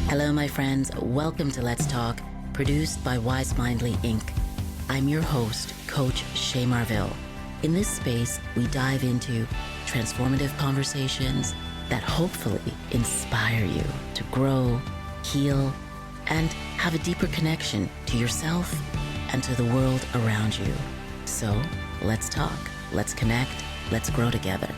Hello, my friends. Welcome to Let's Talk, produced by Wise Mindly Inc. I'm your host, Coach Che Marville. In this space, we dive into transformative conversations that hopefully inspire you to grow, heal, and have a deeper connection to yourself and to the world around you. So, let's talk, let's connect, let's grow together.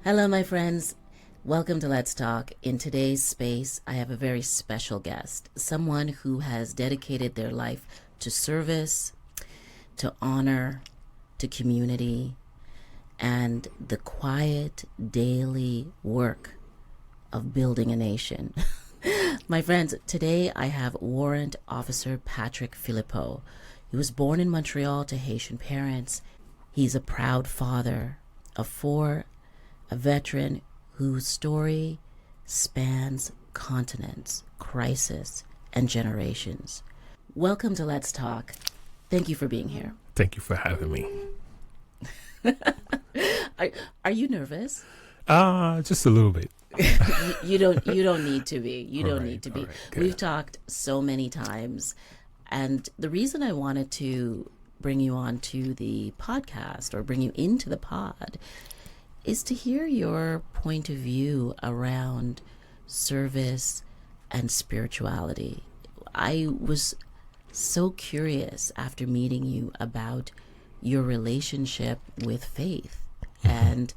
Hello, my friends. Welcome to Let's Talk. In today's space, I have a very special guest, someone who has dedicated their life to service, to honor, to community, and the quiet daily work of building a nation. My friends, today I have Warrant Officer Patrick Philippeaux. He was born in Montreal to Haitian parents. He's a proud father of four, a veteran whose story spans continents, crisis, and generations. Welcome to Let's Talk. Thank you for being here. Thank you for having me. Are you nervous? Just a little bit. You don't need to be. You don't need to be. Right, We've talked so many times, and the reason I wanted to bring you on to the podcast or bring you into the pod is to hear your point of view around service and spirituality. I was so curious after meeting you about your relationship with faith. And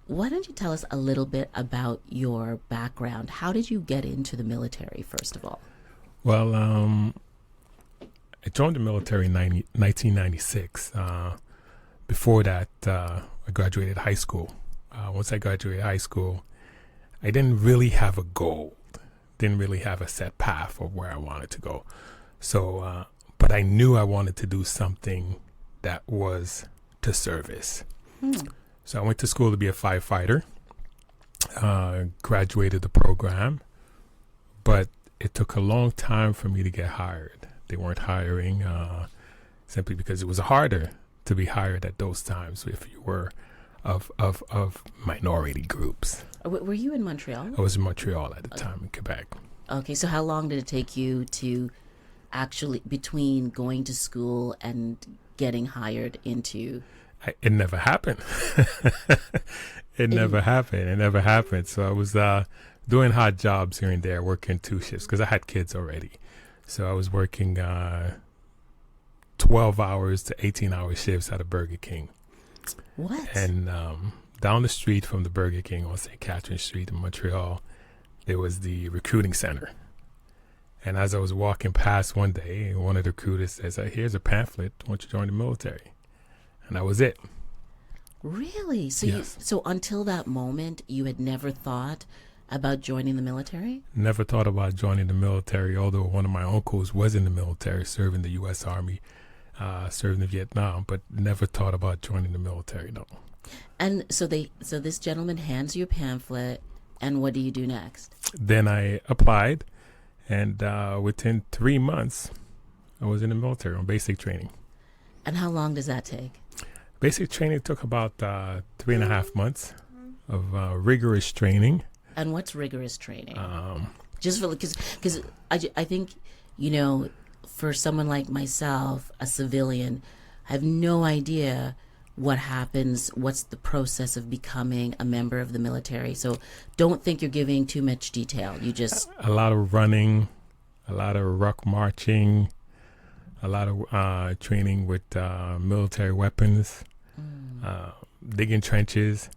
why don't you tell us a little bit about your background? How did you get into the military, first of all? Well, I joined the military in 1996. Before that, I graduated high school. Once I graduated high school, I didn't really have a goal, didn't really have a set path of where I wanted to go. So, but I knew I wanted to do something that was to service. So I went to school to be a firefighter, graduated the program, but it took a long time for me to get hired. They weren't hiring simply because it was harder to be hired at those times if you were of minority groups. Were you in Montreal? I was in Montreal at the time, in Quebec. Okay, so how long did it take you to actually, between going to school and getting hired into... It never happened. It never happened. So I was doing hard jobs here and there, working two shifts because I had kids already. So I was working 12 hours to 18-hour shifts at a Burger King. What? And down the street from the Burger King on St. Catherine Street in Montreal, there was the recruiting center. And as I was walking past one day, one of the recruiters says, "Here's a pamphlet. Why don't you join the military?" And that was it. Really? So Yes. so until that moment, you had never thought about joining the military? Never thought about joining the military, although one of my uncles was in the military, serving the U.S. Army, serving in Vietnam, but never thought about joining the military, no. And so this gentleman hands you a pamphlet, and what do you do next? Then I applied, and within 3 months, I was in the military on basic training. And how long does that take? Basic training took about 3.5 months of rigorous training. And what's rigorous training? Just for because I think, you know, for someone like myself, a civilian, I have no idea what happens, what's the process of becoming a member of the military. So don't think you're giving too much detail. You just... A lot of running, a lot of ruck marching, a lot of training with military weapons, digging trenches.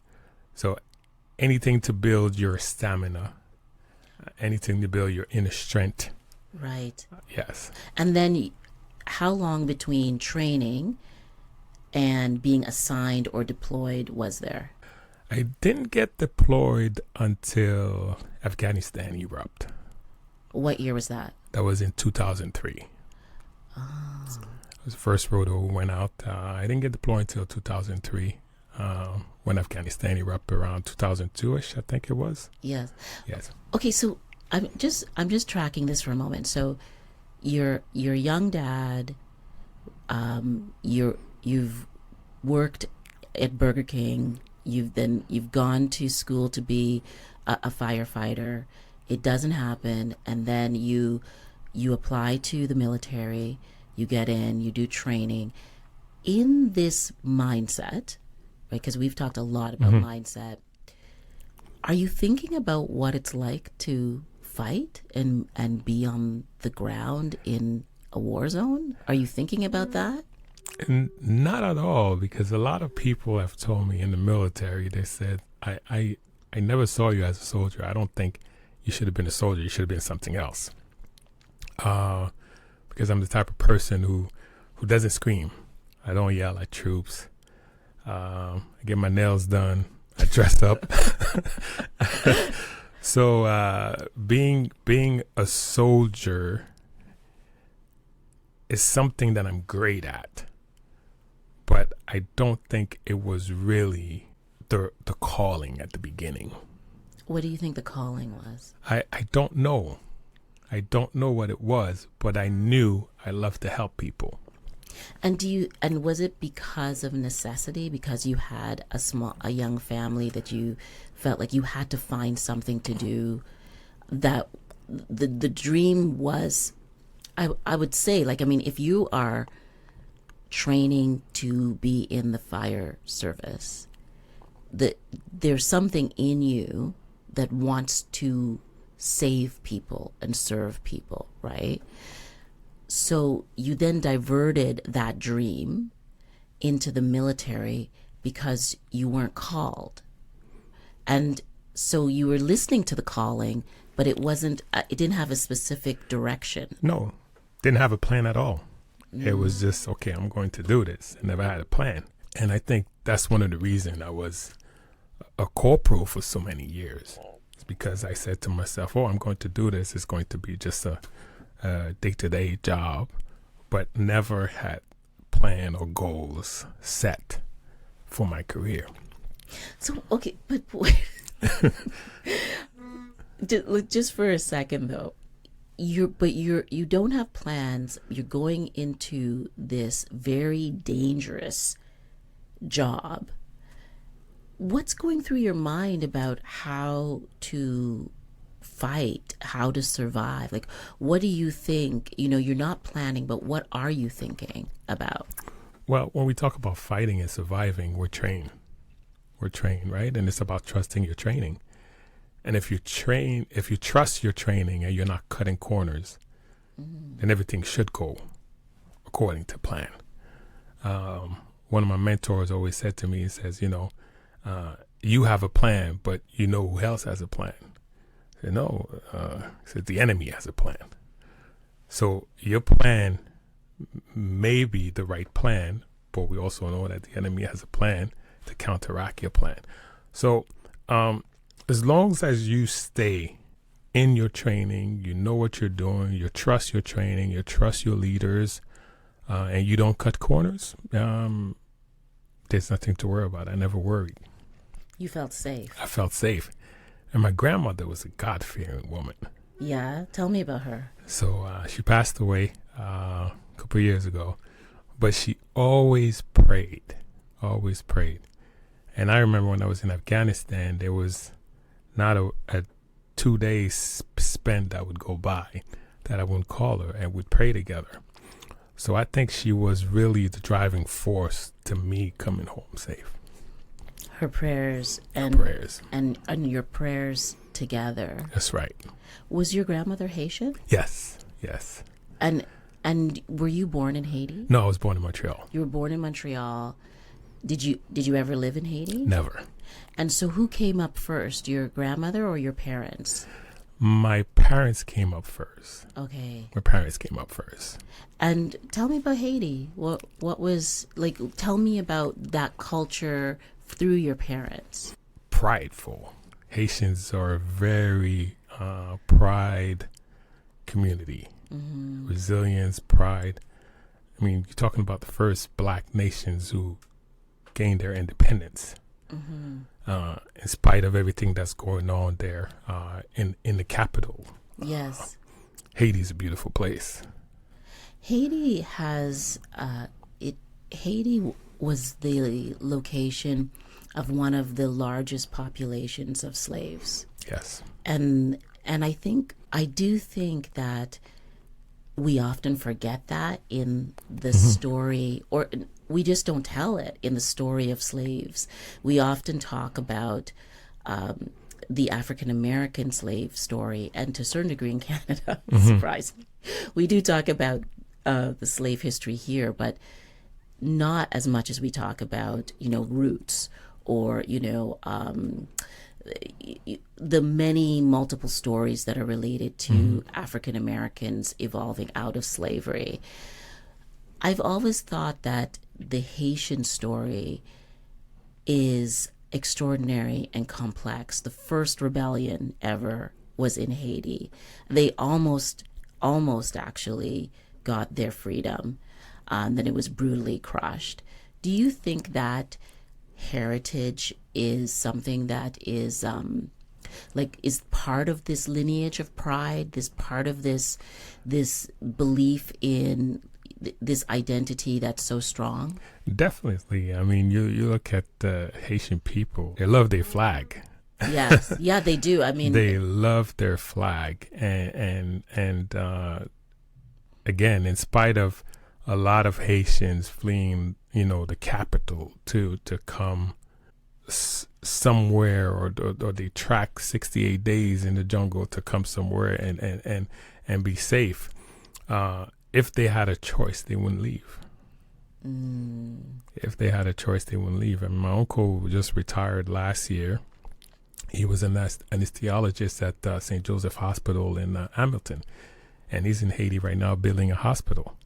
So anything to build your stamina, anything to build your inner strength. Right. Yes. And then how long between training and being assigned or deployed was there? I didn't get deployed until Afghanistan erupted. What year was that? That was in 2003. Oh. It was the first rotor we went out. I didn't get deployed until 2003. When Afghanistan erupted around 2002-ish, I think it was. Yes. Yes. Okay, so I'm just tracking this for a moment. So you're a young dad. You've worked at Burger King. You've gone to school to be a firefighter. It doesn't happen, and then you apply to the military. You get in. You do training. In this mindset, right? Because we've talked a lot about mindset. Are you thinking about what it's like to fight and be on the ground in a war zone? Are you thinking about that? And not at all, because a lot of people have told me in the military, they said, I never saw you as a soldier. I don't think you should have been a soldier. You should have been something else. Because I'm the type of person who doesn't scream. I don't yell at troops. I get my nails done. I dress up. So being a soldier is something that I'm great at, but I don't think it was really the calling at the beginning. What do you think the calling was? I don't know. I don't know what it was, but I knew I loved to help people. And was it because of necessity? Because you had a young family that you felt like you had to find something to do, that the dream was, I would say, like, I mean, if you are training to be in the fire service, there's something in you that wants to save people and serve people, right? So you then diverted that dream into the military because you weren't called. And so you were listening to the calling, but it didn't have a specific direction. No, didn't have a plan at all. It was just, okay, I'm going to do this. I never had a plan. And I think that's one of the reasons I was a corporal for so many years. It's because I said to myself, I'm going to do this. It's going to be just a day-to-day job, but never had plan or goals set for my career. So, okay, but just for a second though, you don't have plans. You're going into this very dangerous job. What's going through your mind about how to fight, how to survive? Like, what do you think? You're not planning, but what are you thinking about? Well, when we talk about fighting and surviving, we're trained, right? And it's about trusting your training. And if you trust your training and you're not cutting corners, then everything should go according to plan. One of my mentors always said to me, he says, you have a plan, but you know who else has a plan? I said, no, he said, the enemy has a plan. So your plan may be the right plan, but we also know that the enemy has a plan to counteract your plan. So as long as you stay in your training, you know what you're doing, you trust your training, you trust your leaders, and you don't cut corners, there's nothing to worry about. I never worried. You felt safe. I felt safe. And my grandmother was a God-fearing woman. Yeah, tell me about her. So she passed away a couple of years ago, but she always prayed. And I remember when I was in Afghanistan, there was not a 2 days spent that would go by that I wouldn't call her and we'd pray together. So I think she was really the driving force to me coming home safe. Her prayers and your prayers together. That's right. Was your grandmother Haitian? Yes. And were you born in Haiti? No, I was born in Montreal. You were born in Montreal. Did you ever live in Haiti? Never. And so who came up first, your grandmother or your parents? My parents came up first. Okay. My parents came up first. And tell me about Haiti. What was, like, tell me about that culture through your parents. Prideful. Haitians are a very pride community. Mm-hmm. Resilience, pride. I mean, you're talking about the first black nations who gained their independence. Mm-hmm. In spite of everything that's going on there in the capital, Yes. Haiti's a beautiful place. Haiti has Haiti was the location of one of the largest populations of slaves. Yes. And I do think that we often forget that in the story, or we just don't tell it in the story of slaves. We often talk about the African American slave story, and to a certain degree in Canada, surprisingly, we do talk about the slave history here, but not as much as we talk about, roots, or, the many multiple stories that are related to African Americans evolving out of slavery. I've always thought that the Haitian story is extraordinary and complex. The first rebellion ever was in Haiti. They almost actually got their freedom, then it was brutally crushed. Do you think that heritage is something that is is part of this lineage of pride, this part of this belief in this identity that's so strong? Definitely. I mean, you look at the Haitian people, they love their flag. Yes. Yeah, they do. I mean, they love their flag. And again, in spite of a lot of Haitians fleeing, the capital to come somewhere, or they track 68 days in the jungle to come somewhere and be safe. If they had a choice, they wouldn't leave. If they had a choice, they wouldn't leave. And my uncle just retired last year. He was an anesthesiologist at St. Joseph Hospital in Hamilton, and he's in Haiti right now building a hospital.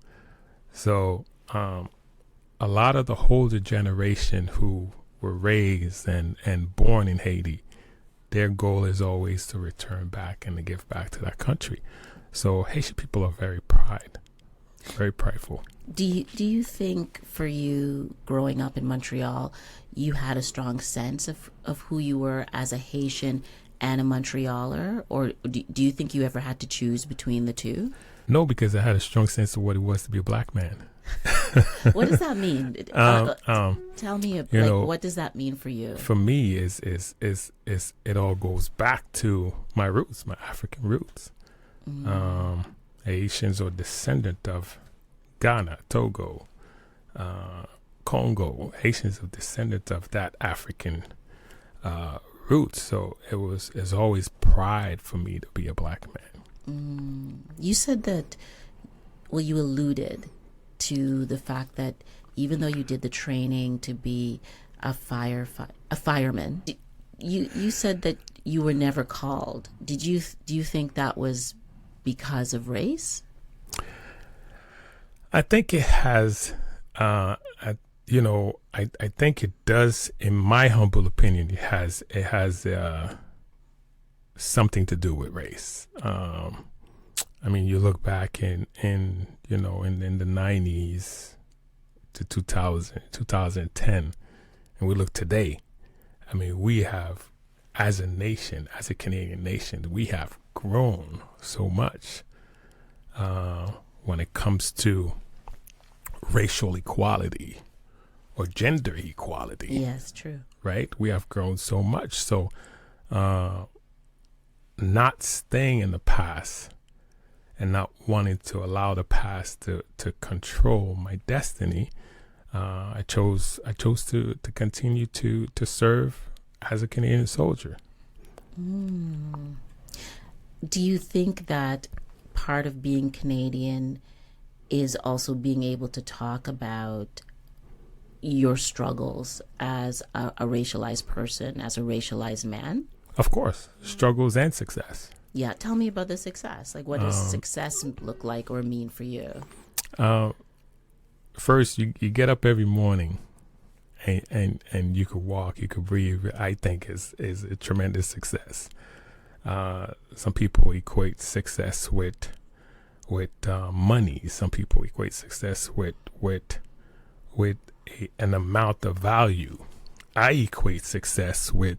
So a lot of the older generation who were raised and born in Haiti, their goal is always to return back and to give back to that country. So Haitian people are very prideful. Do you think, for you growing up in Montreal, you had a strong sense of who you were as a Haitian and a Montrealer? Or do you think you ever had to choose between the two? No, because I had a strong sense of what it was to be a black man. What does that mean? Tell me, what does that mean for you? For me, is it all goes back to my roots, my African roots. Haitians are descendant of Ghana, Togo, Congo. Haitians are descendants of that African roots. So it's always pride for me to be a black man. You said that, you alluded to the fact that even though you did the training to be a fireman, you said that you were never called. Do you think that was because of race? I think it has, I think it does. In my humble opinion, it has something to do with race. I mean, you look back in the 90s to 2000, 2010, and we look today. I mean, we have, as a nation, as a Canadian nation, we have grown so much when it comes to racial equality or gender equality. Yes, true. Right? We have grown so much. So not staying in the past and not wanting to allow the past to control my destiny, I chose to continue to serve as a Canadian soldier. Do you think that part of being Canadian is also being able to talk about your struggles as a racialized person, as a racialized man? Of course, struggles and success. Yeah, tell me about the success. What does success look like or mean for you? First, you get up every morning and you could walk, you could breathe. I think is a tremendous success. Some people equate success with money. Some people equate success with an amount of value. I equate success with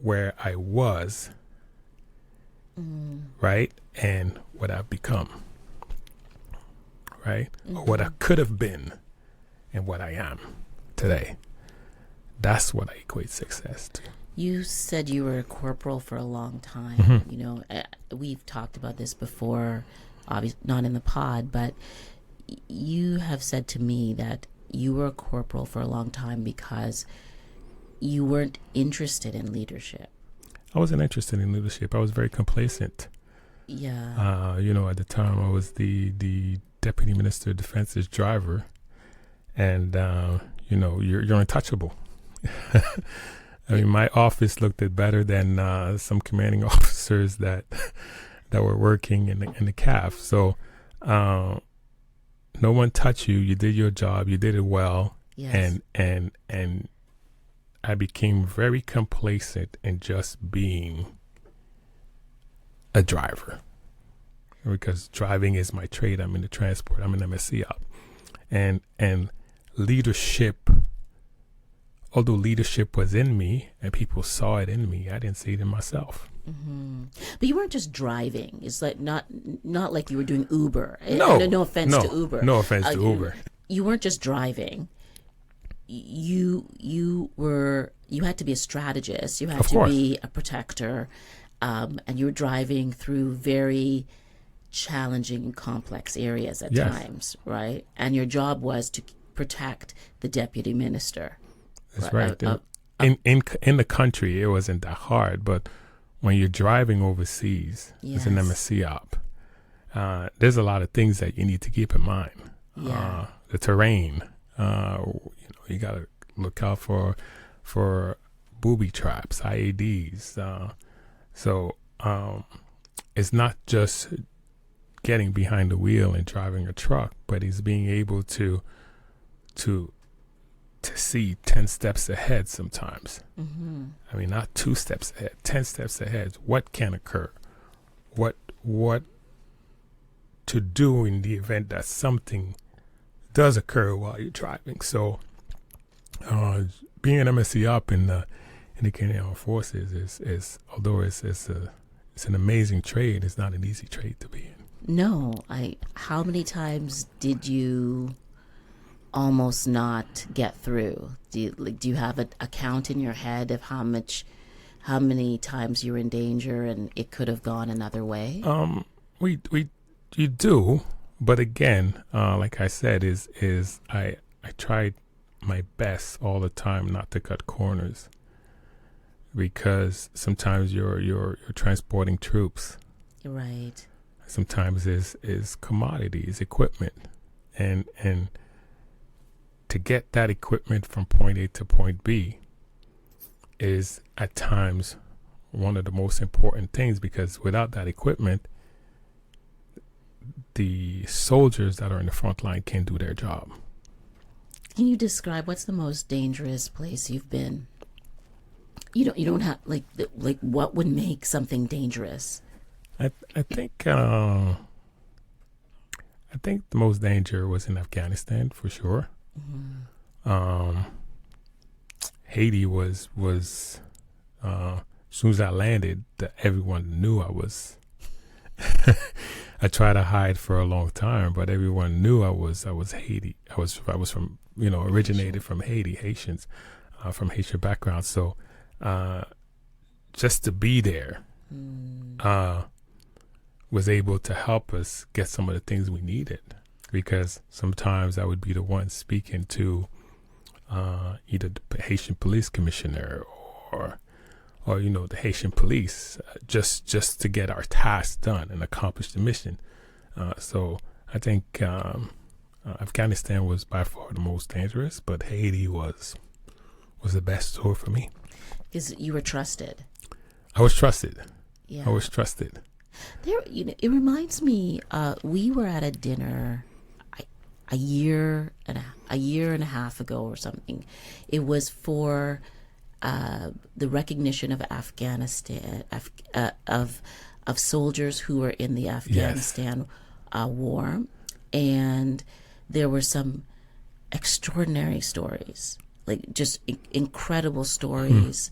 where I was right? And what I've become, right? Or what I could have been and what I am today. That's what I equate success to. You said you were a corporal for a long time. You know, we've talked about this before, obviously not in the pod, but you have said to me that you were a corporal for a long time because you weren't interested in leadership. I wasn't interested in leadership. I was very complacent. Yeah. You know, at the time I was the Deputy Minister of Defense's driver, and you know, you're untouchable. I mean, my office looked at better than some commanding officers that were working in the CAF. So no one touched you. You did your job. You did it well. Yes. And I became very complacent in just being a driver, because driving is my trade. I'm in the transport. I'm an MSC op, and leadership. Although leadership was in me and people saw it in me, I didn't see it in myself. But you weren't just driving. It's like not like you were doing Uber. No offense to Uber. No offense to Uber. You weren't just driving. You had to be a strategist. You had Of to course. be a protector, and you were driving through very challenging and complex areas at Yes. times, right? And your job was to protect the deputy minister. That's right. In the country, it wasn't that hard, but when you're driving overseas as an Yes. MSC op, there's a lot of things that you need to keep in mind. Yeah. The terrain, you got to look out for booby traps, IEDs. So it's not just getting behind the wheel and driving a truck, but it's being able to see 10 steps ahead sometimes. I mean, not 2 steps ahead, 10 steps ahead. What can occur? What to do in the event that something does occur while you're driving. So being an MSC op in the Canadian Armed Forces is although it's an amazing trade, it's not an easy trade to be in. No, how many times did you almost not get through? Do you have a count in your head of how many times you were in danger and it could have gone another way? You do, but again, like I said, is I tried my best all the time not to cut corners, because sometimes you're transporting troops. Right. Sometimes is commodities, equipment, and to get that equipment from point A to point B is at times one of the most important things, because without that equipment, the soldiers that are in the front line can't do their job. Can you describe what's the most dangerous place you've been? You don't have like what would make something dangerous? I think the most danger was in Afghanistan for sure. Haiti was as soon as I landed, everyone knew I was. I tried to hide for a long time, but everyone knew I was Haiti. I was from originated from Haiti, Haitians, from Haitian background. So just to be there was able to help us get some of the things we needed, because sometimes I would be the one speaking to either the Haitian police commissioner or the Haitian police, just to get our task done and accomplish the mission. So I think Afghanistan was by far the most dangerous, but Haiti was the best tour for me. Because you were trusted. I was trusted. Yeah. I was trusted. There, it reminds me. We were at a dinner a year and a half ago or something. It was for the recognition of Afghanistan, of soldiers who were in the Afghanistan war, and there were some extraordinary stories, like just incredible stories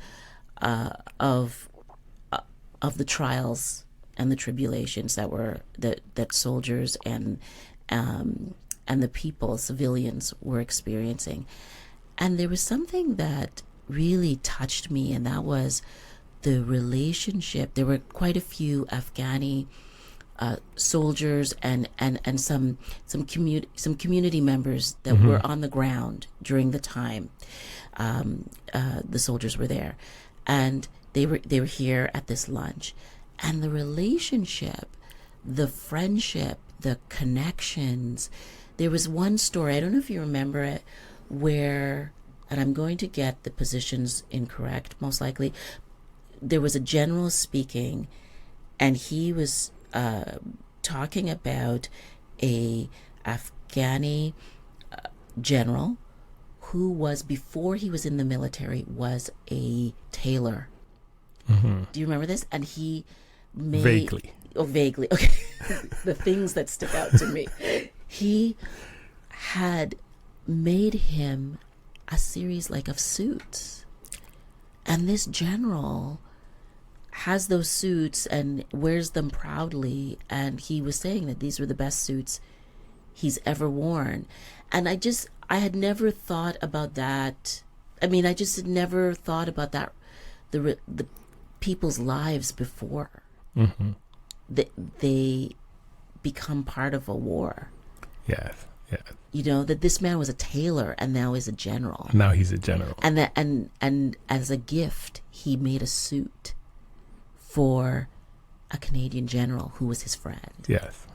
of the trials and the tribulations that soldiers and the people, civilians, were experiencing. And there was something that really touched me, and that was the relationship. There were quite a few Afghani soldiers and some community members that were on the ground during the time the soldiers were there, and they were here at this lunch, and the relationship, the friendship, the connections. There was one story, I don't know if you remember it, where, and I'm going to get the positions incorrect most likely, there was a general speaking, and he was talking about a Afghani general who was, before he was in the military, was a tailor. Do you remember this? And he made... Vaguely. Oh, vaguely. Okay. The things that stick out to me. He had made him a series like of suits. And this general has those suits and wears them proudly. And he was saying that these were the best suits he's ever worn. And I had never thought about that. I mean, I just had never thought about that, the people's lives before they become part of a war. Yes, yes. You know, that this man was a tailor and now is a general. Now he's a general. And that and as a gift, he made a suit for a Canadian general who was his friend. Yes.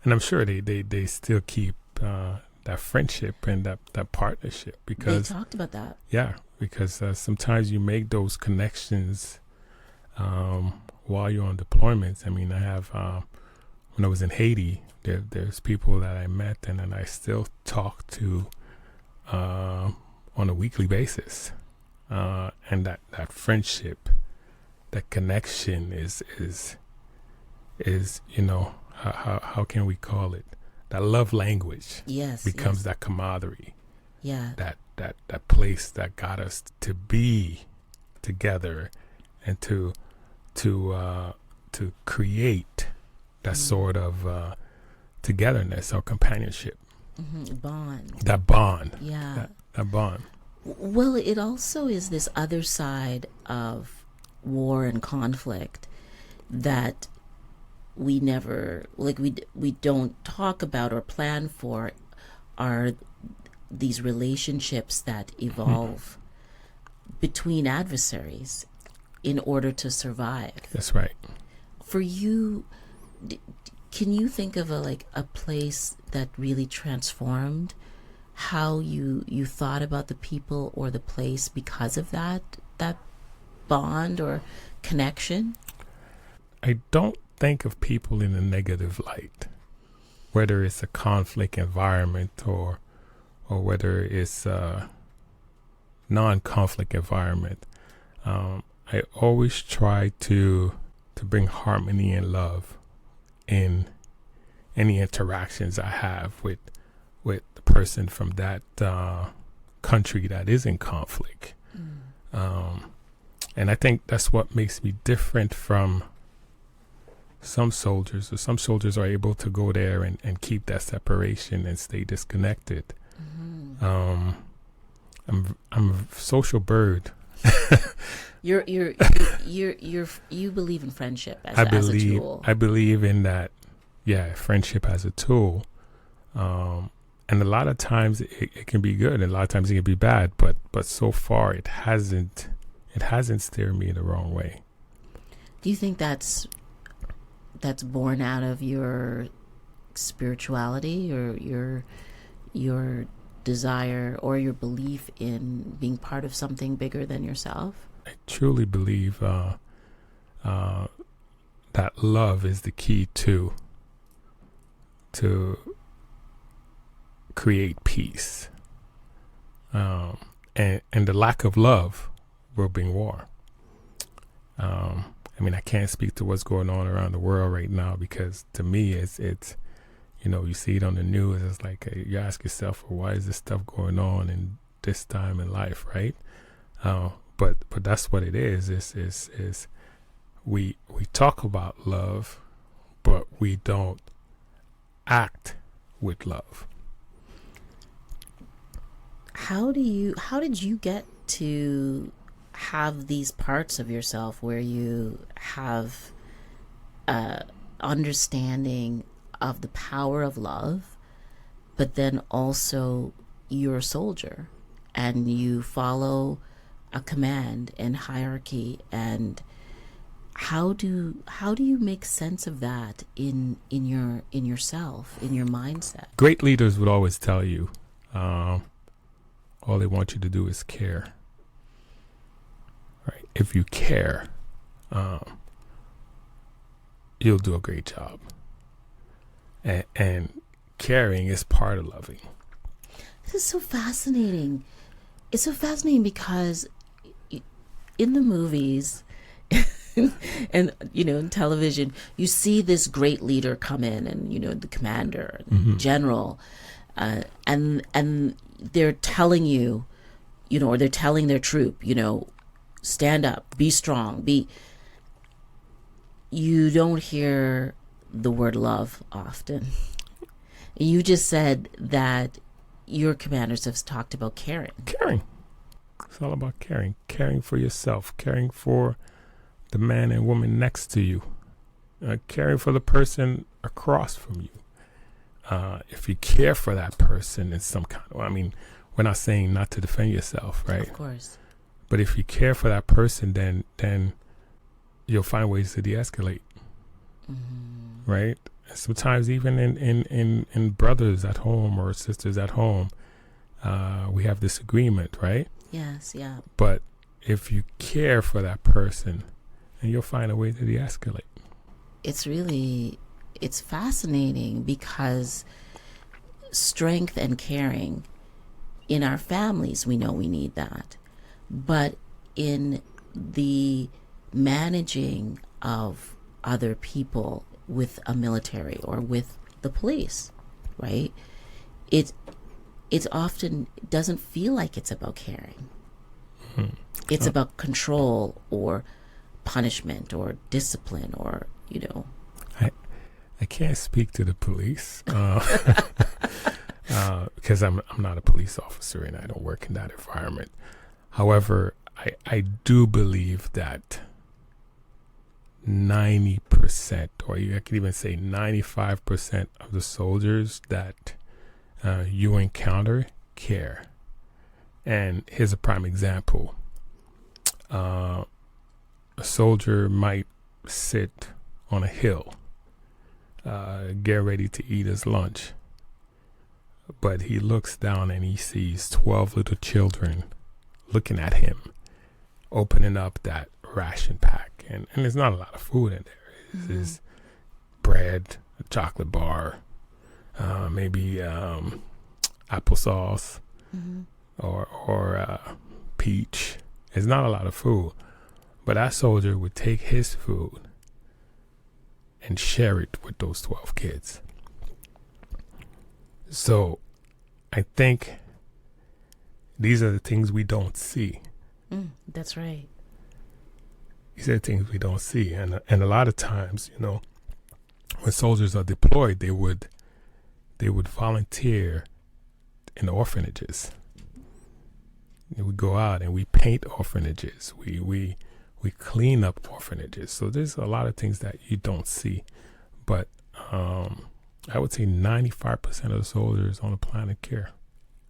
And I'm sure they still keep that friendship and that partnership, because they talked about that. Yeah, because sometimes you make those connections while you're on deployments. I mean, I have when I was in Haiti, there's people that I met and then I still talk to on a weekly basis, and that friendship, that connection is you know, how can we call it? That love language. Yes. Becomes that camaraderie. Yeah. That place that got us to be together and to create that sort of togetherness or companionship. Bond. That bond. Yeah. That bond. Well, it also is this other side of war and conflict that we never, like, we don't talk about or plan for, are these relationships that evolve between adversaries in order to survive. That's right. For you, can you think of a place that really transformed how you thought about the people or the place because of that bond or connection? I don't think of people in a negative light, whether it's a conflict environment or whether it's a non-conflict environment. I always try to bring harmony and love in any interactions I have with the person from that country that is in conflict. And I think that's what makes me different from some soldiers. So some soldiers are able to go there and keep that separation and stay disconnected. I'm a social bird. You believe in friendship as a tool. I believe in that. Yeah, friendship as a tool. And a lot of times it can be good, and a lot of times it can be bad. But so far it hasn't steered me the wrong way. Do you think that's born out of your spirituality or your desire or your belief in being part of something bigger than yourself? I truly believe that love is the key to create peace, and the lack of love will bring war. I mean, I can't speak to what's going on around the world right now, because to me it's you know, you see it on the news. It's like you ask yourself, well, why is this stuff going on in this time in life, right? But that's what it is. Is we talk about love, but we don't act with love. How did you get to have these parts of yourself where you have understanding of the power of love, but then also you're a soldier and you follow a command and hierarchy, and how do you make sense of that in yourself, in your mindset? Great leaders would always tell you, all they want you to do is care. Right? If you care, you'll do a great job. And caring is part of loving. This is so fascinating. It's so fascinating because in the movies and in television, you see this great leader come in, and the commander, general, and they're telling you, or they're telling their troop, stand up, be strong, you don't hear the word love often. You just said that your commanders have talked about caring. Caring. It's all about caring. Caring for yourself. Caring for the man and woman next to you. Caring for the person across from you. If you care for that person in some kind of, we're not saying not to defend yourself, right? Of course. But if you care for that person, then you'll find ways to de-escalate, right? Sometimes even in brothers at home or sisters at home, we have disagreement, right? Yes, yeah. But if you care for that person, then you'll find a way to de-escalate. It's fascinating because strength and caring in our families, we know we need that. But in the managing of other people with a military or with the police, right? It often doesn't feel like it's about caring. It's about control or punishment or discipline or, I can't speak to the police because I'm not a police officer and I don't work in that environment. However, I do believe that 90%, or I could even say 95% of the soldiers that you encounter care. And here's a prime example. A soldier might sit on a hill, get ready to eat his lunch, but he looks down and he sees 12 little children looking at him, opening up that ration pack, and there's not a lot of food in there. There's bread, a chocolate bar, maybe applesauce, or peach. It's not a lot of food, but that soldier would take his food and share it with those 12 kids. So I think these are the things we don't see. That's right. These are the things we don't see. And a lot of times, when soldiers are deployed, they would volunteer in orphanages. We would go out and we paint orphanages. We clean up orphanages. So there's a lot of things that you don't see. But I would say 95% of the soldiers on the planet care.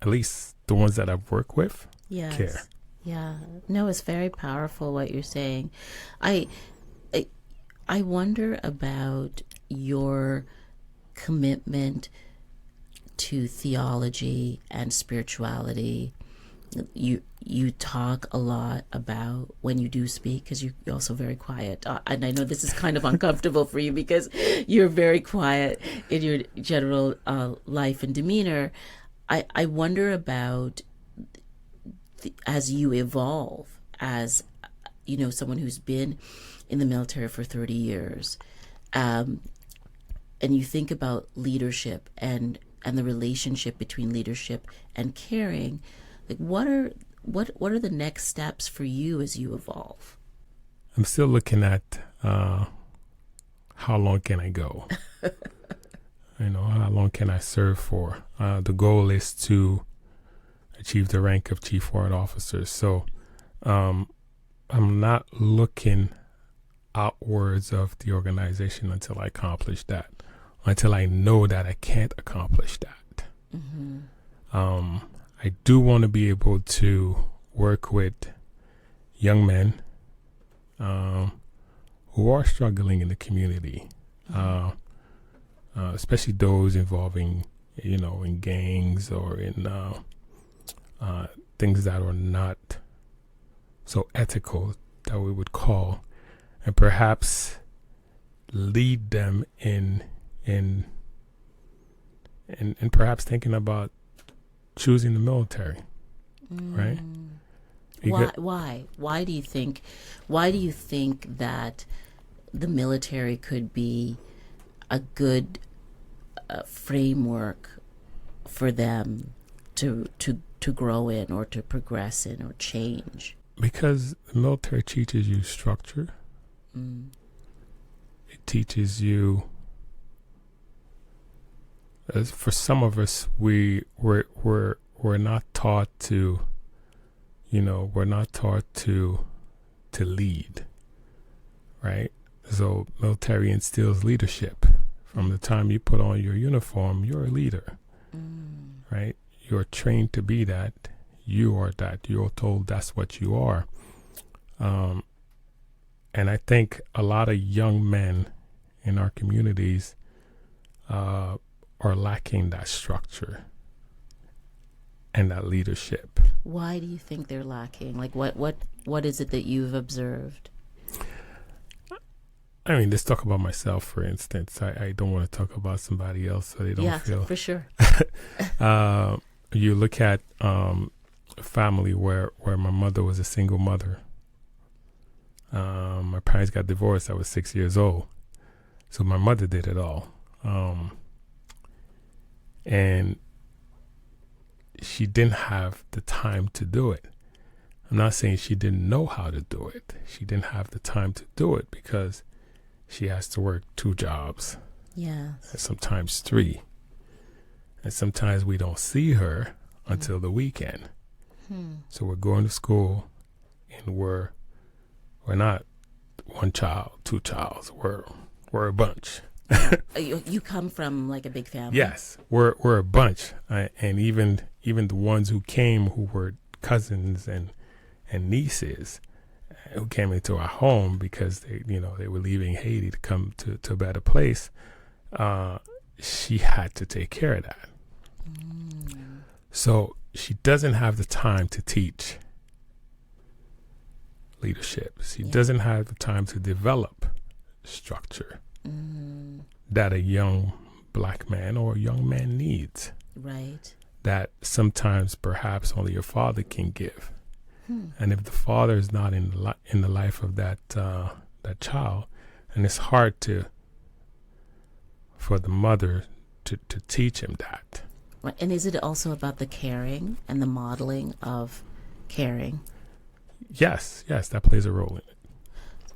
At least the ones that I've worked with care. Yeah. No, it's very powerful what you're saying. I wonder about your commitment to theology and spirituality. You talk a lot about, when you do speak, because you're also very quiet, and I know this is kind of uncomfortable for you because you're very quiet in your general life and demeanor. I wonder about as you evolve as someone who's been in the military for 30 years, and you think about leadership and the relationship between leadership and caring. Like, what are the next steps for you as you evolve? I'm still looking at how long can I go? How long can I serve for? The goal is to achieve the rank of Chief Warrant Officer. So I'm not looking outwards of the organization until I accomplish that, until I know that I can't accomplish that. Mm-hmm. I do want to be able to work with young men who are struggling in the community, especially those involving, in gangs or in things that are not so ethical that we would call, and perhaps lead them in perhaps thinking about choosing the military, right? Why do you think that the military could be a good framework for them to grow in, or to progress in, or change? Because the military teaches you structure. It teaches you. As for some of us, we're not taught to. We're not taught to lead, right? So military instills leadership. From the time you put on your uniform, you're a leader, right? You're trained to be that. You are that. You're told that's what you are. And I think a lot of young men in our communities are lacking that structure and that leadership. Why do you think they're lacking? Like, what is it that you've observed? I mean, let's talk about myself, for instance. I don't want to talk about somebody else so they don't feel... Yeah, for sure. You look at a family where my mother was a single mother. My parents got divorced. I was 6 years old. So my mother did it all. And she didn't have the time to do it. I'm not saying she didn't know how to do it. She didn't have the time to do it because she has to work 2 jobs. Yes. And sometimes 3. And sometimes we don't see her until the weekend. So we're going to school and we're not 1 child, 2 childs. We're a bunch. You come from like a big family. Yes, we're a bunch, and even the ones who came, who were cousins and nieces, who came into our home because they were leaving Haiti to come to a better place. She had to take care of that. So she doesn't have the time to teach leadership. She doesn't have the time to develop structure that a young black man or a young man needs. Right. That sometimes perhaps only your father can give. And if the father is not in the life of that child, and it's hard for the mother to teach him that. Right. And is it also about the caring and the modeling of caring? Yes, that plays a role in it.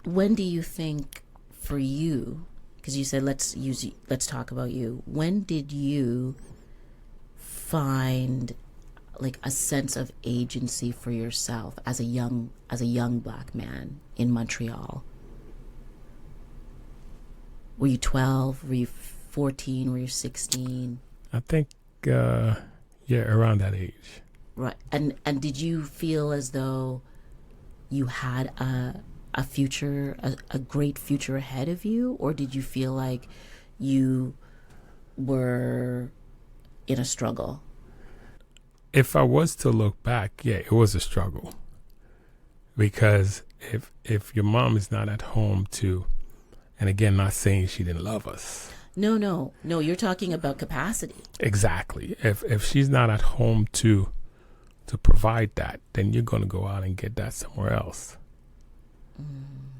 When do you think, for you, because you said let's talk about you, when did you find like a sense of agency for yourself as a young black man in Montreal? Were you 12? Were you 14? Were you 16? I think around that age. Right. And did you feel as though you had a future, a great future ahead of you, or did you feel like you were in a struggle? If I was to look back, it was a struggle. Because if your mom is not at home to, and again, not saying she didn't love us. No, you're talking about capacity. Exactly. If she's not at home to provide that, then you're going to go out and get that somewhere else.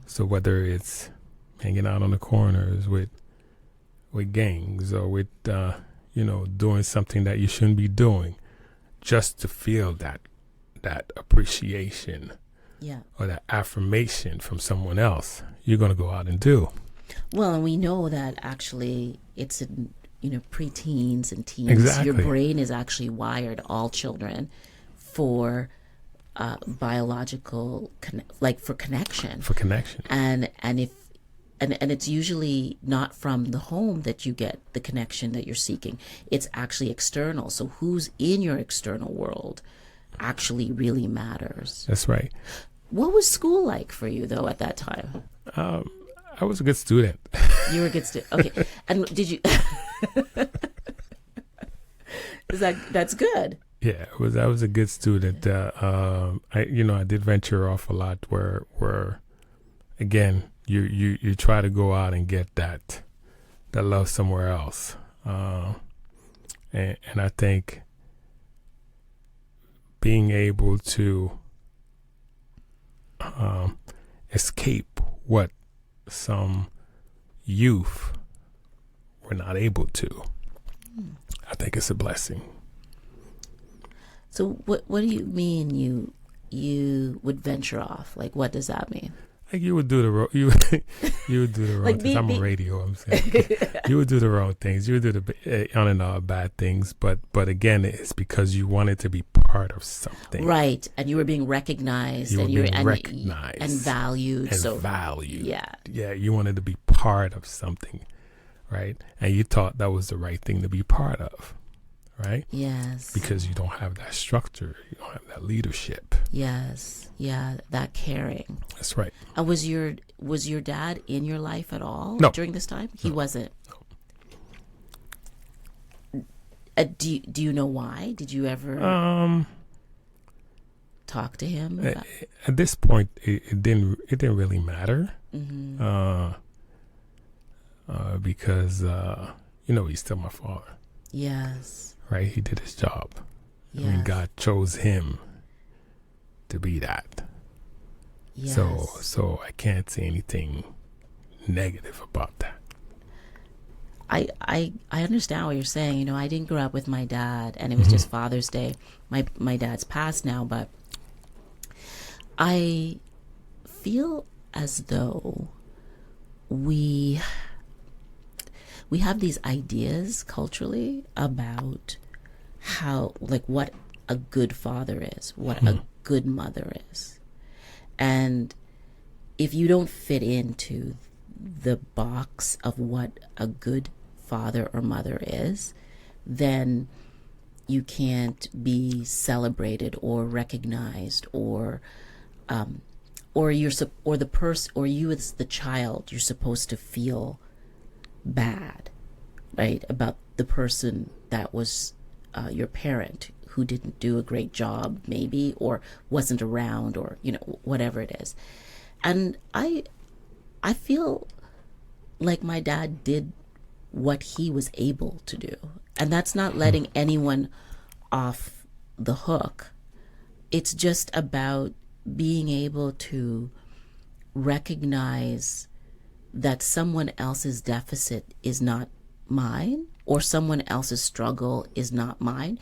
So whether it's hanging out on the corners with gangs, or with doing something that you shouldn't be doing, just to feel that appreciation Yeah. or that affirmation from someone else, you're going to go out and do. Well, and we know that actually it's in, preteens and teens. Exactly. Your brain is actually wired, all children, for biological, for connection. For connection. And if and it's usually not from the home that you get the connection that you're seeking. It's actually external. So who's in your external world actually really matters. That's right. What was school like for you, though, at that time? I was a good student. You were a good student. Okay. And did you... That's good. Yeah, I was a good student. I did venture off a lot where again, you try to go out and get that love somewhere else. And I think being able to escape what some youth were not able to, I think it's a blessing. So what do you mean you would venture off? Like, what does that mean? Like you would do the you would do the wrong Like things. I'm a radio. I'm saying you would do the wrong things. You would do the on and off bad things. But again, it's because you wanted to be part of something, right? And you were being recognized, you were and being recognized and valued, and valued. Yeah. You wanted to be part of something, right? And you thought that was the right thing to be part of, right? Yes. Because you don't have that structure, you don't have that leadership. Yes. Yeah, that caring. That's right. Was your dad in your life at all No. during this time? He wasn't. No. Do you know why? Did you ever talk to him about? At this point, it didn't really matter. Mm-hmm. Because he's still my father. Yes. Right? He did his job. Yes. I mean, God chose him to be that. Yes. So I can't say anything negative about that. I understand what you're saying. I didn't grow up with my dad, and it was just Father's Day. My dad's passed now, but I feel as though we have these ideas culturally about how, what a good father is, what a good mother is. And if you don't fit into the box of what a good father or mother is, then you can't be celebrated or recognized, or you as the child, you're supposed to feel bad, right, about the person that was your parent who didn't do a great job, maybe, or wasn't around, or whatever it is. And I feel like my dad did what he was able to do, and that's not letting anyone off the hook. It's just about being able to recognize that someone else's deficit is not mine, or someone else's struggle is not mine.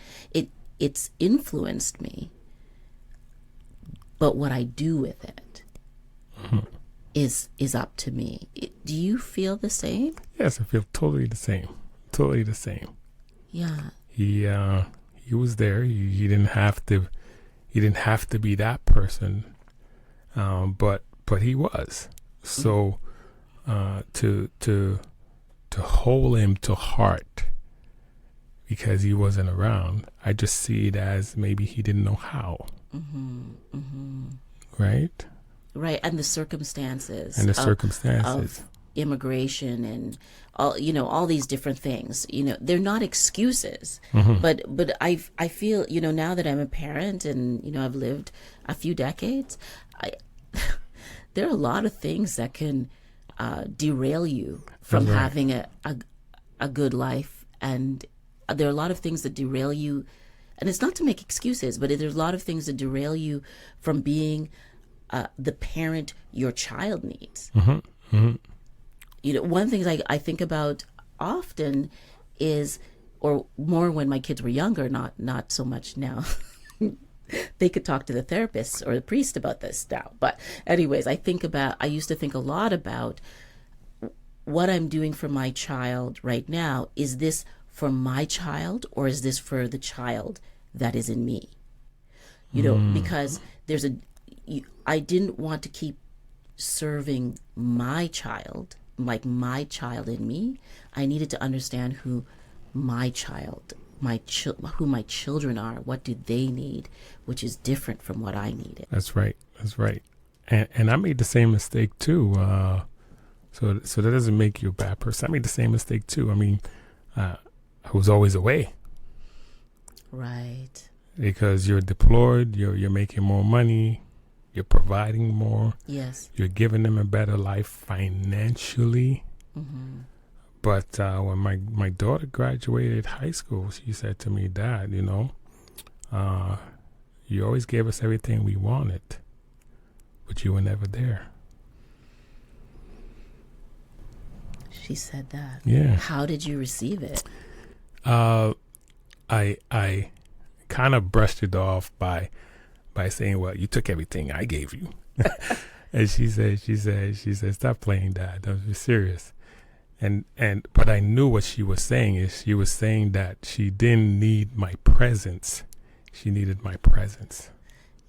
It's influenced me, but what I do with it is up to me. Do you feel the same? Yes, I feel totally the same. Totally the same. Yeah. He was there. He didn't have to. He didn't have to be that person, but he was. So to hold him to heart because he wasn't around, I just see it as maybe he didn't know how. Right. Right, and the circumstances. Of immigration and all these different things. They're not excuses. But I feel, now that I'm a parent and I've lived a few decades, there are a lot of things that can derail you from having a good life, and there are a lot of things that derail you, and it's not to make excuses, but there's a lot of things that derail you from being the parent your child needs. One of the things I think about often is, or more when my kids were younger, not so much now, they could talk to the therapist or the priest about this now. But anyways, I used to think a lot about what I'm doing for my child right now. Is this for my child, or is this for the child that is in me? Because I didn't want to keep serving my child, like my child in me. I needed to understand who my child, who my children are. What do they need, which is different from what I needed. That's right. And I made the same mistake too. So that doesn't make you a bad person. I made the same mistake too. I mean, I was always away. Right. Because you're deployed, you're making more money, you're providing more. Yes. You're giving them a better life financially. Mm-hmm. But when my daughter graduated high school, she said to me, Dad, you always gave us everything we wanted, but you were never there. She said that. Yeah. How did you receive it? I kind of brushed it off by saying, well, you took everything I gave you. And she said, stop playing, Dad. Don't be serious. But I knew what she was saying is she was saying that she didn't need my presence. She needed my presence.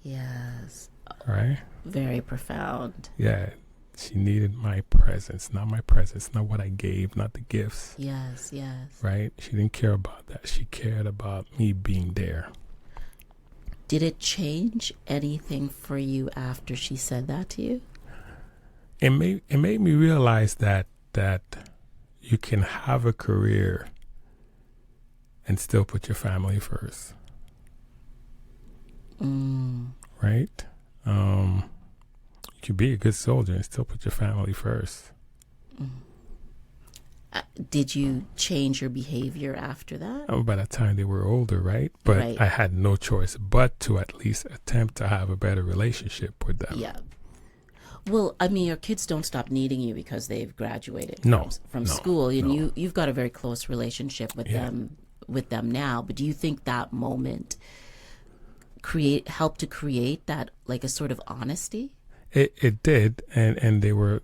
Yes. Right? Very profound. Yeah. She needed my presence, not my presence, not what I gave, not the gifts. Yes. Right? She didn't care about that. She cared about me being there. Did it change anything for you after she said that to you? It made me realize that you can have a career and still put your family first. Right? You can be a good soldier and still put your family first. Did you change your behavior after that? By the time they were older, right? But Right. I had no choice but to at least attempt to have a better relationship with them. Yeah. Well, I mean, your kids don't stop needing you because they've graduated from No, school, and no. you've got a very close relationship with them now. But do you think that moment helped to create that, like, a sort of honesty? It did, and they were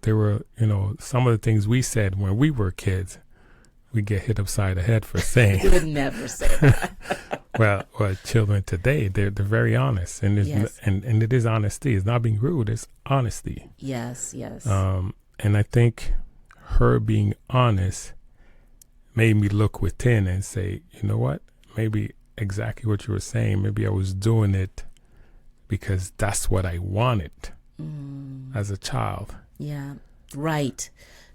some of the things we said when we were kids, we get hit upside the head for saying. You would never say that. well, children today, they're very honest, and Yes. and it is honesty. It's not being rude. It's honesty. Yes. And I think her being honest made me look within and say, you know what? Maybe exactly what you were saying. Maybe I was doing it because that's what I wanted as a child. Yeah. Right.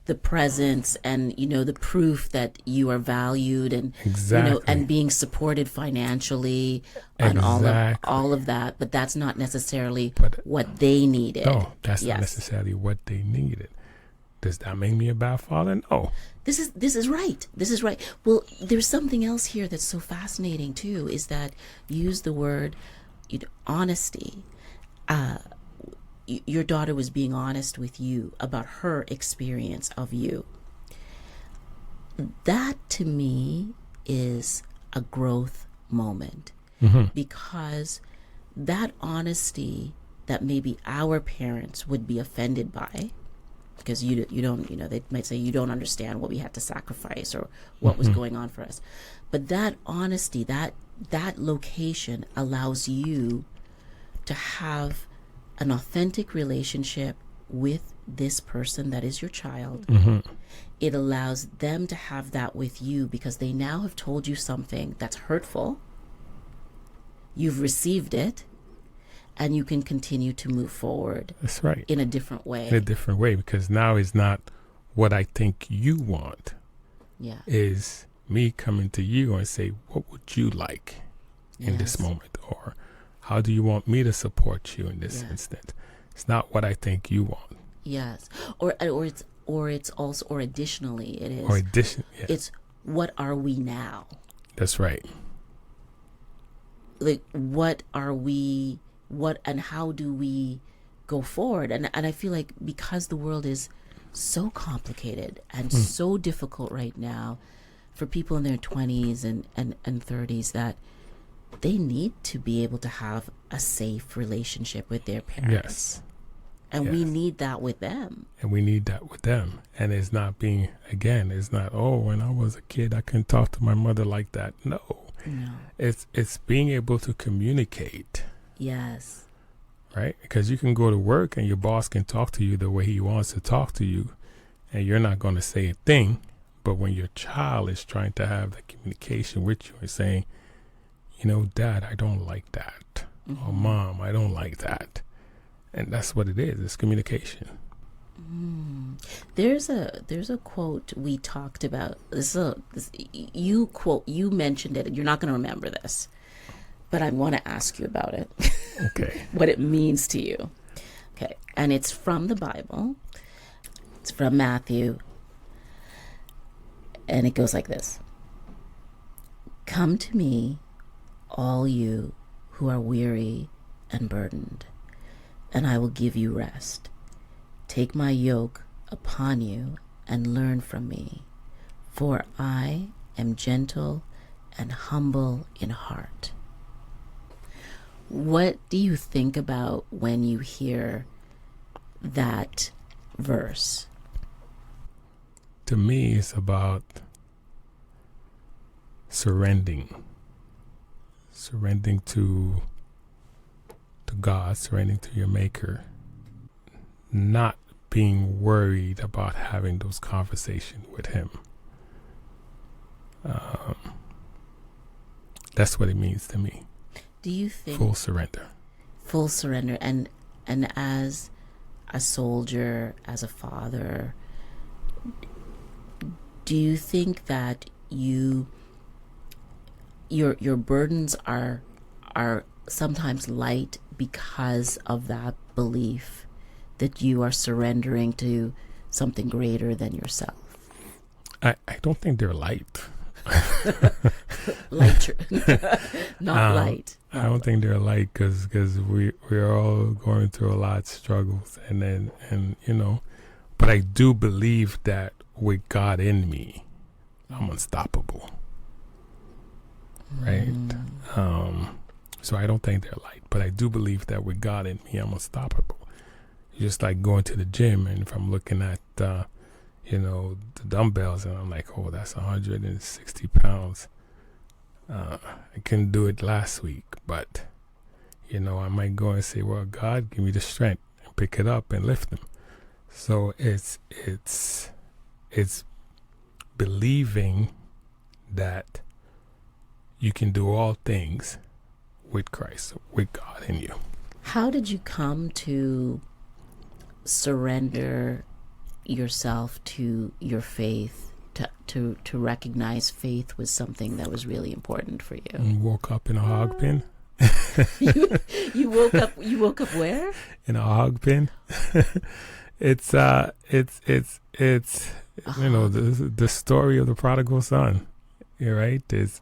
The presence and, the proof that you are valued and, Exactly. and being supported financially and Exactly. all of that. But that's not necessarily But- what they needed. No, that's Yes. not necessarily what they needed. Does that make me a bad father? No. This is right. This is right. Well, there's something else here that's so fascinating too, is that you use the word honesty. Your daughter was being honest with you about her experience of you. That to me is a growth moment, because that honesty that maybe our parents would be offended by, because you don't, they might say you don't understand what we had to sacrifice or what was going on for us. But that honesty, that location allows you to have an authentic relationship with this person that is your child. It allows them to have that with you because they now have told you something that's hurtful. You've received it, and you can continue to move forward. That's right. In a different way. In a different way, because now it's not what I think you want. Yeah. Is me coming to you and say, what would you like in this Yes. moment? Or how do you want me to support you in this Yes. instant? It's not what I think you want. Yes. Or it's also, or additionally it is. Or addition, yeah, It's what are we now? that's right. Like, what are we, and how do we go forward? And I feel like because the world is so complicated and so difficult right now for people in their 20s and 30s, that they need to be able to have a safe relationship with their parents. Yes. And Yes. we need that with them. And we need that with them. And it's not being, again, it's not, oh, when I was a kid, I couldn't talk to my mother like that. No. No. It's being able to communicate. Yes. Right? Because you can go to work and your boss can talk to you the way he wants to talk to you, and you're not going to say a thing. But when your child is trying to have the communication with you and saying, you know, Dad, I don't like that. Or Mom, I don't like that. And that's what it is. It's communication. There's a quote we talked about. You mentioned it. You're not going to remember this, but I want to ask you about it. Okay. What it means to you. Okay. And it's from the Bible. It's from Matthew. And it goes like this. Come to me, all you who are weary and burdened, and I will give you rest. Take my yoke upon you and learn from me, for I am gentle and humble in heart. What do you think about when you hear that verse? To me, it's about surrendering to God, surrendering to your Maker, not being worried about having those conversations with Him. That's what it means to me. Do you think Full surrender. Full surrender, and as a soldier, as a father, do you think that your burdens are sometimes light because of that belief that you are surrendering to something greater than yourself? I don't think they're light. Light, not light. I don't think they're light because we're all going through a lot of struggles, and you know, but I do believe that with God in me, I'm unstoppable. Right? So I don't think they're light, but I do believe that with God in me, I'm unstoppable. Just like going to the gym, and if I'm looking at, you know, the dumbbells, and I'm like, oh, that's 160 pounds. I couldn't do it last week, but, you know, I might go and say, well, God, give me the strength and pick it up and lift them. So it's believing that you can do all things with Christ, with God in you. How did you come to surrender yourself to your faith, to recognize faith was something that was really important for you? And woke up in a hog pen. You woke up where? In a hog pen. It's you know, the story of the prodigal son. You're right. It's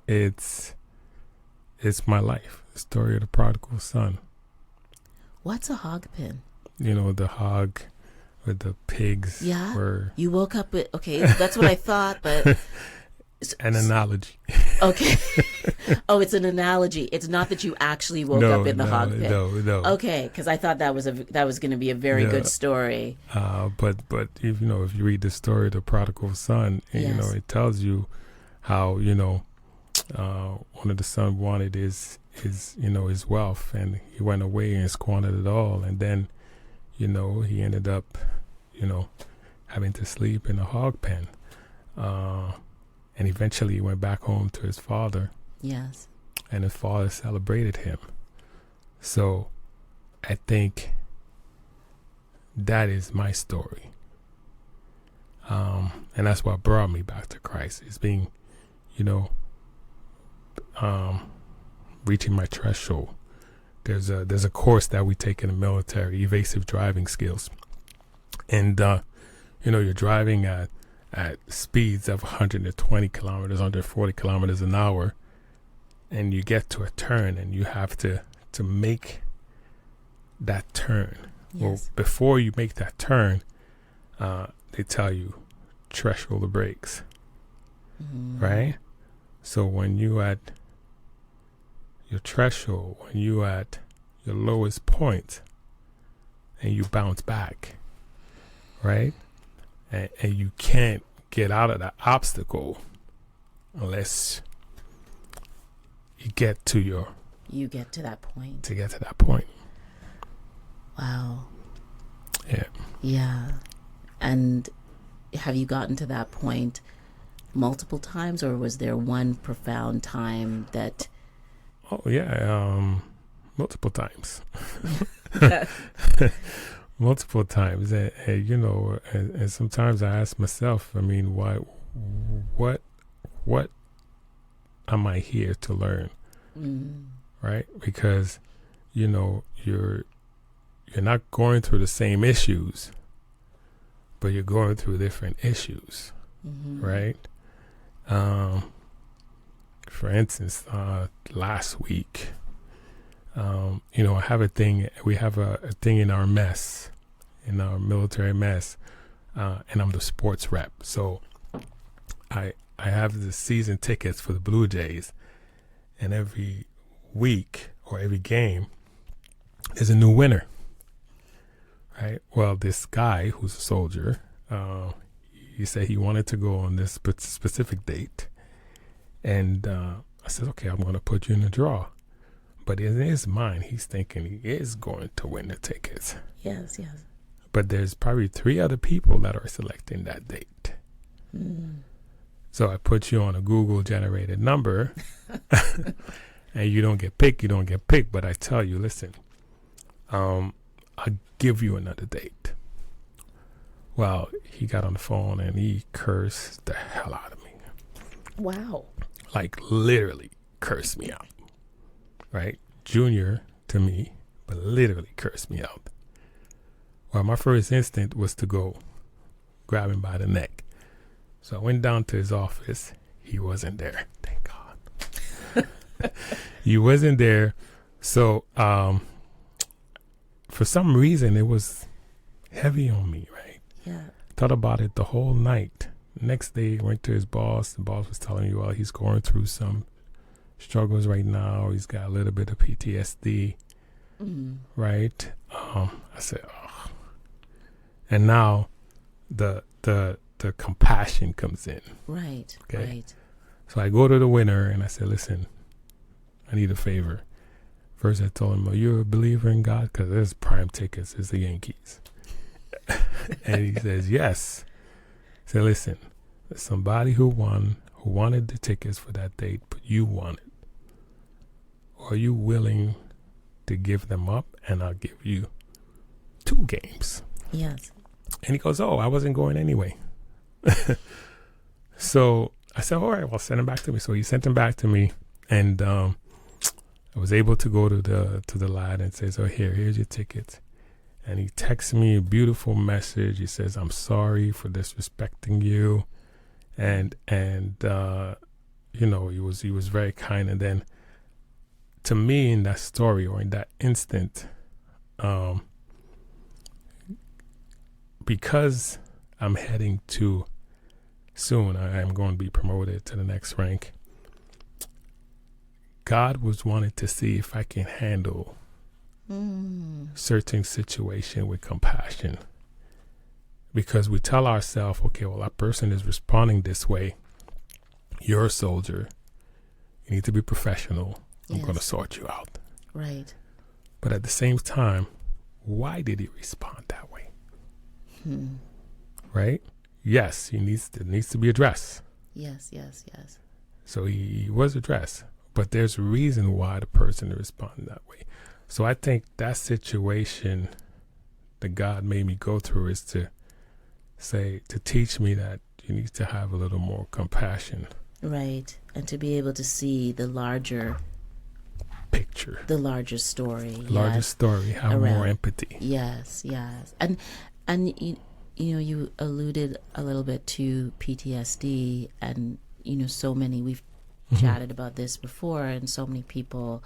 my life. The story of the prodigal son. What's a hog pen? You know, the hog with the pigs. Yeah. Were You woke up with, okay, that's what I thought, but an analogy. Okay. Oh, it's an analogy. It's not that you actually woke up in the hog pen. No. Okay, because I thought that was going to be a very good story. But if you know, if you read the story of the prodigal son, Yes. you know, it tells you how, you know, one of the sons wanted his you know, his wealth, and he went away and squandered it all, and then, you know, he ended up, you know, having to sleep in a hog pen, and eventually he went back home to his father. Yes. And his father celebrated him. So I think that is my story. And that's what brought me back to Christ, is being, you know, reaching my threshold. There's a course that we take in the military, evasive driving skills. And, you know, you're driving at speeds of 120 kilometers, 140 kilometers an hour, and you get to a turn and you have to make that turn. Yes. Well, before you make that turn, they tell you, threshold the brakes, right? So when you at your threshold, when you at your lowest point, and you bounce back, right? And you can't get out of that obstacle unless you get to that point. To get to that point. Wow. Yeah. Yeah. And have you gotten to that point multiple times, or was there one profound time that... Oh, yeah. Multiple times. Multiple times. And you know, and sometimes I ask myself, I mean, what am I here to learn? Right? Because, you know, you're not going through the same issues, but you're going through different issues, right? For instance, last week, you know, we have a thing in our mess, in our military mess, and I'm the sports rep. So I have the season tickets for the Blue Jays, and every week or every game, there's a new winner. Right. Well, this guy who's a soldier, he said he wanted to go on this specific date. And I said, okay, I'm going to put you in the draw. But in his mind, he's thinking he is going to win the tickets. Yes, yes. But there's probably 3 other people that are selecting that date. So I put you on a Google-generated number. And you don't get picked, But I tell you, listen, I'll give you another date. Well, he got on the phone and he cursed the hell out of me. Wow. Like literally cursed me out. Right? Junior to me, but literally cursed me out. Well, my first instinct was to go grab him by the neck. So I went down to his office. He wasn't there. Thank God. He wasn't there. So, for some reason, it was heavy on me, right? Yeah. Thought about it the whole night. Next day, went to his boss. The boss was telling me, well, he's going through some struggles right now. He's got a little bit of PTSD, right? I said, oh. And now the compassion comes in. Right, okay? right. So I go to the winner and I said, listen, I need a favor. First, I told him, are you a believer in God? Because there's prime tickets. It's the Yankees. And he says, yes. I said, listen, there's somebody who wanted the tickets for that date, but you want it. Are you willing to give them up? And I'll give you 2 games. Yes. And he goes, oh, I wasn't going anyway. So I said, all right, well, send him back to me. So he sent him back to me. And I was able to go to the lad and says, oh, here's your tickets. And he texts me a beautiful message. He says, I'm sorry for disrespecting you. And you know, he was very kind. And then to me in that story or in that instant, because I'm heading to soon, I am going to be promoted to the next rank. God was wanting to see if I can handle certain situation with compassion. Because we tell ourselves, okay, well, that person is responding this way. You're a soldier. You need to be professional. I'm going to sort you out. Right. But at the same time, why did he respond that way? Right? Yes, it needs to be addressed. Yes, yes, yes. So he was addressed. But there's a reason why the person responded that way. So I think that situation that God made me go through is to teach me that you need to have a little more compassion. Right. And to be able to see the larger picture. The larger story. The larger story. Have more empathy. Yes, yes. And you know, you alluded a little bit to PTSD, and you know, so many, we've chatted about this before, and so many people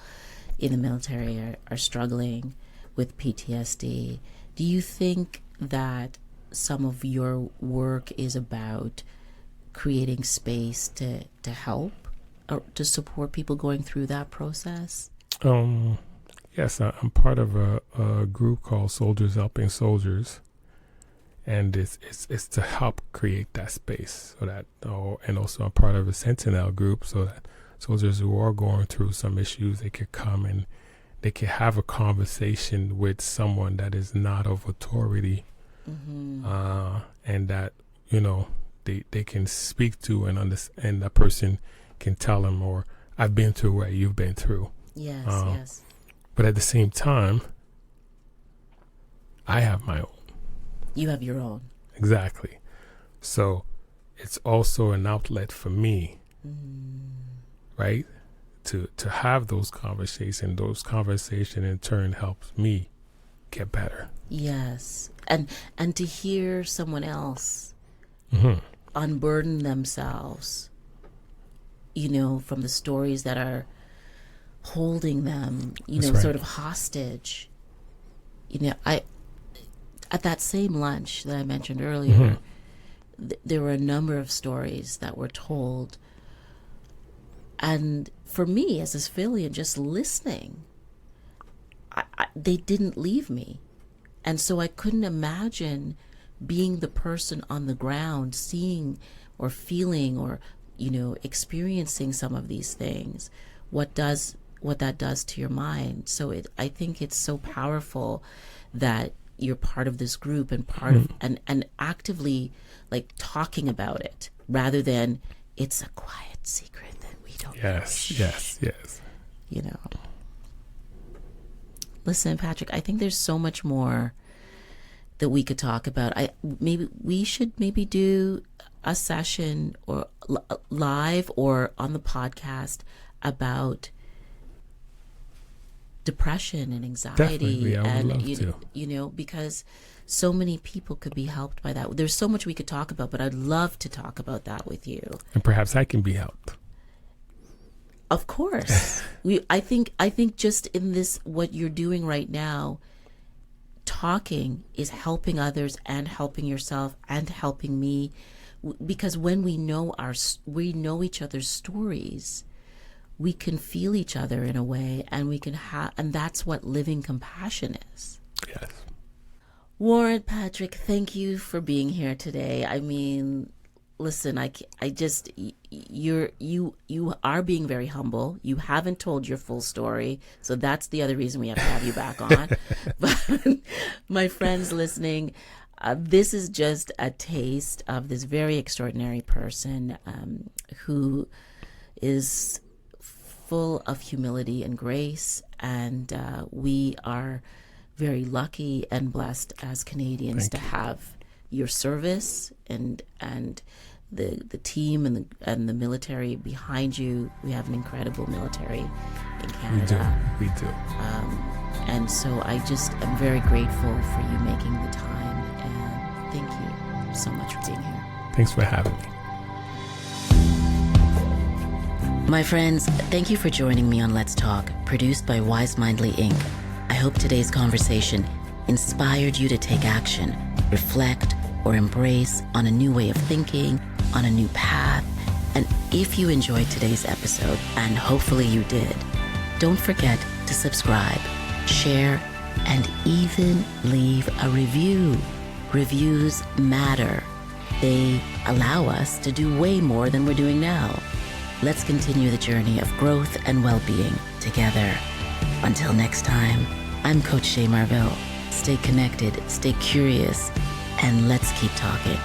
in the military are struggling with PTSD. Do you think that some of your work is about creating space to help or to support people going through that process? Um, yes, I'm part of a group called Soldiers Helping Soldiers, and it's to help create that space so that, and also I'm part of a Sentinel group so that soldiers who are going through some issues, they could come and they can have a conversation with someone that is not of authority, and that they can speak to and understand, and that person can tell them, or I've been through what you've been through. Yes, yes. But at the same time, I have my own. You have your own. Exactly. So it's also an outlet for me, right? To have those conversations. Those conversations in turn helps me get better. Yes. And to hear someone else unburden themselves, from the stories that are holding them, That's right. sort of hostage. I at that same lunch that I mentioned earlier, there were a number of stories that were told. And for me, as a civilian, just listening, they didn't leave me. And so I couldn't imagine being the person on the ground, seeing or feeling or, experiencing some of these things, what that does to your mind. So I think it's so powerful that you're part of this group and part of and actively like talking about it rather than it's a quiet secret that we don't know. Yes. Listen, Patrick, I think there's so much more that we could talk about. We should do a session or live or on the podcast about depression and anxiety. Definitely, I would love to. Because so many people could be helped by that. There's so much we could talk about, but I'd love to talk about that with you. And perhaps I can be helped. Of course. I think just in this, what you're doing right now, talking is helping others and helping yourself and helping me, because when we know each other's stories, we can feel each other in a way, and we can and that's what living compassion is. Yes. Warrant, Patrick, thank you for being here today. I mean, listen, you are being very humble. You haven't told your full story, so that's the other reason we have to have you back on. But my friends listening, this is just a taste of this very extraordinary person who is full of humility and grace, and we are very lucky and blessed as Canadians to have your service and the team and the military behind you. We have an incredible military in Canada. We do. And so I just am very grateful for you making the time, and thank you so much for being here. Thanks for having me. My friends, thank you for joining me on Let's Talk, produced by Wise Mindly Inc. I hope today's conversation inspired you to take action, reflect, or embrace on a new way of thinking, on a new path. And if you enjoyed today's episode, and hopefully you did, don't forget to subscribe, share, and even leave a review. Reviews matter. They allow us to do way more than we're doing now. Let's continue the journey of growth and well-being together. Until next time, I'm Coach Che Marville. Stay connected, stay curious, and let's keep talking.